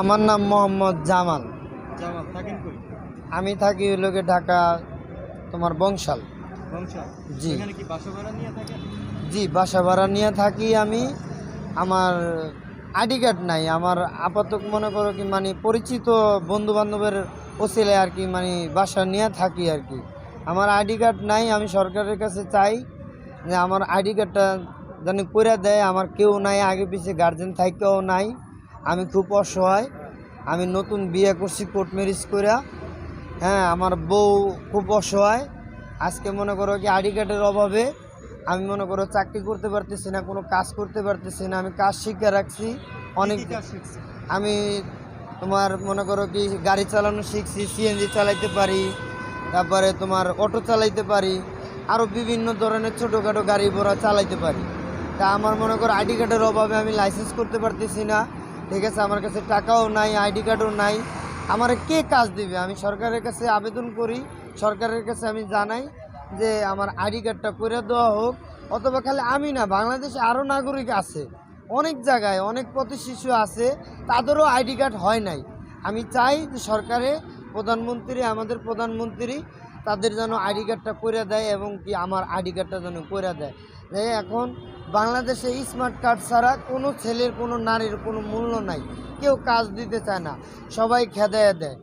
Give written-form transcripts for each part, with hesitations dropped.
আমার নাম মোহাম্মদ জামাল। জামাল থাকেন কই? আমি থাকি হইলোকে ঢাকা তোমার বংশাল। বংশাল। জি এখানে কি বাসা ভাড়া নিয়ে থাকেন? জি বাসা ভাড়া নিয়ে থাকি আমি। আমার আইডি কার্ড নাই। আমার আপাতত মনে করো কি মানে পরিচিত বন্ধু বান্ধবের ওসিলে আর কি মানে বাসা নিয়ে থাকি আর কি। আমার আইডি কার্ড নাই। আমি সরকারের কাছে চাই যে আমার আইডি কার্ডটা যেন করে দেয়। আমার কেউ নাই, আগে পিছিয়ে গার্জেন থাকেও নাই। আমি খুব অসহায়। আমি নতুন বিয়ে করছি কোর্ট ম্যারেজ করে। হ্যাঁ, আমার বউ খুব অসহায়। আজকে মনে করো কি আইডি কার্ডের অভাবে আমি মনে করো চাকরি করতে পারতেছি না, কোনো কাজ করতে পারতেছি না। আমি কাজ শিখে রাখছি অনেক। কাজ শিখছেন? আমি তোমার মনে করো কি গাড়ি চালানো শিখছি, সিএনজি চালাইতে পারি, তারপরে তোমার অটো চালাইতে পারি, আরও বিভিন্ন ধরনের ছোটোখাটো গাড়ি ঘোড়া চালাইতে পারি। তা আমার মনে করো আইডি কার্ডের অভাবে আমি লাইসেন্স করতে পারতেছি না। ঠিক আছে, আমার কাছে টাকাও নাই, আইডি কার্ডও নাই। আমার কে কাজ দিবে? আমি সরকারের কাছে আবেদন করি, সরকারের কাছে আমি জানাই যে আমার আইডি কার্ডটা করে দেওয়া হোক। অথবা খালি আমি না, বাংলাদেশে আরও নাগরিক আছে, অনেক জায়গায় অনেক পথ শিশু আছে, তাদেরও আইডি কার্ড হয় নাই। আমি চাই যে সরকারে প্রধানমন্ত্রী, আমাদের প্রধানমন্ত্রী তাদের যেন আইডি কার্ডটা করে দেয় এবং কি আমার আইডি কার্ডটা যেন করে দেয়। যে এখন বাংলাদেশে স্মার্ট কার্ড ছাড়া কোনো ছেলের কোনো নারীর কোনো মূল্য নাই। কেউ কাজ দিতে চায় না, সবাই খেদাইয়া দেয়।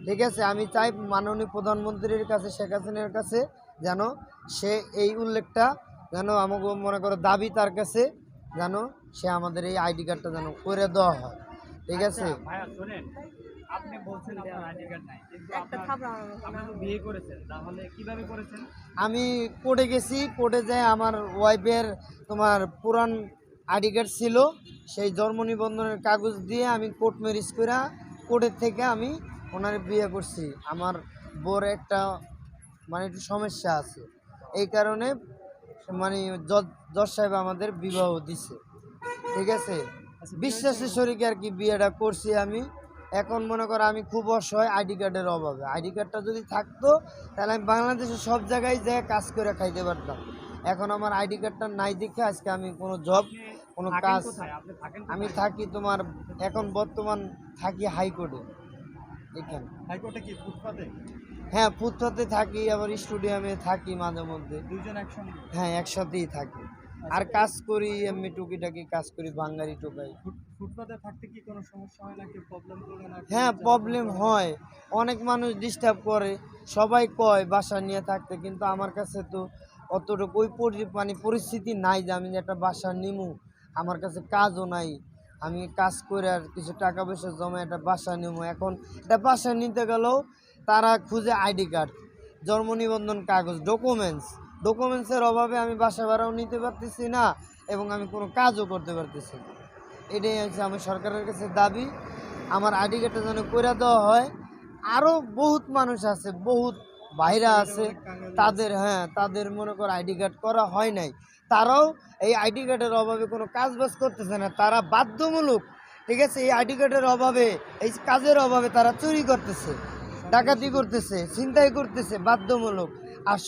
ঠিক আছে, আমি চাই মাননীয় প্রধানমন্ত্রীর কাছে, শেখ হাসিনার কাছে যেন সে এই উল্লেখটা যেন আমাকে মনে করো দাবি তার কাছে যেন সে আমাদের এই আইডি কার্ডটা যেন করে দেওয়া হয়। ঠিক আছে ভাইয়া শুনেন, আপনি বলছেন আপনার আইডি কার্ড নাই, কিন্তু আপনি তো বিয়ে করেছেন, তাহলে কিভাবে করেছেন? আমি কোর্টে গেছি, কোর্টে যাই আমার ওয়াইফের তোমার পুরান আইডি কার্ড ছিল, সেই জন্ম নিবন্ধনের কাগজ দিয়ে আমি কোর্ট ম্যারেজ করে কোর্টের থেকে আমি ওনার বিয়ে করছি। আমার বোর একটা মানে একটু সমস্যা আছে, এই কারণে মানে জজ সাহেব আমাদের বিবাহ দিছে। ঠিক আছে, বিশ্বাসের শরীকে আর কি বিয়েটা করছি আমি। এখন মনে করো আমি খুব অসহায় আইডি কার্ডের অভাবে। আইডি কার্ডটা যদি থাকতো তাহলে আমি বাংলাদেশের সব জায়গায় যেয়ে কাজ করে খাইতে পারতাম। এখন আমার আইডি কার্ডটা নাই দেখে আজকে আমি কোনো জব, কোনো কাজ। আমি থাকি তোমার এখন বর্তমান থাকি হাইকোর্টে। এখানে হাইকোর্টে কি ফুটপাতে? হ্যাঁ, ফুটপাতে থাকি, আবার স্টুডিয়ামে থাকি মাঝে মধ্যে। দুইজন একসঙ্গে? হ্যাঁ, একসাথেই থাকি। আর কাজ করি এমনি টুকিটাকি কাজ করি, বাঙালি টোকাই। ফুটপাতে থাকতে কি কোনো সমস্যা হয় না? কি প্রবলেম করে না? হ্যাঁ, প্রবলেম হয়। অনেক মানুষ ডিস্টার্ব করে, সবাই কয় বাসা নিয়ে থাকতে, কিন্তু আমার কাছে তো অতটুকু ওই মানে পরিস্থিতি নাই যে আমি একটা বাসা নিমু। আমার কাছে কাজও নাই। আমি কাজ করে আর কিছু টাকা পয়সা জমা একটা বাসা নিমু। এখন একটা বাসা নিতে গেলেও তারা খুঁজে আইডি কার্ড, জন্ম নিবন্ধন কাগজ, ডকুমেন্টসের অভাবে আমি বাসা ভাড়াও নিতে পারতেছি না এবং আমি কোনো কাজও করতে পারতেছি না। এটাই হচ্ছে আমার সরকারের কাছে দাবি, আমার আইডি কার্ডটা যেন করে দেওয়া হয়। আরও বহুত মানুষ আছে, বহুত ভাইরা আছে, তাদের তাদের মনে করো আইডি কার্ড করা হয় নাই। তারাও এই আইডি কার্ডের অভাবে কোনো কাজ বাজ করতেছে না, তারা বাধ্যমূলক। ঠিক আছে, এই আইডি কার্ডের অভাবে, এই কাজের অভাবে তারা চুরি করতেছে, ডাকাতি করতেছে, ছিনতাই করতেছে বাধ্যমূলক। আর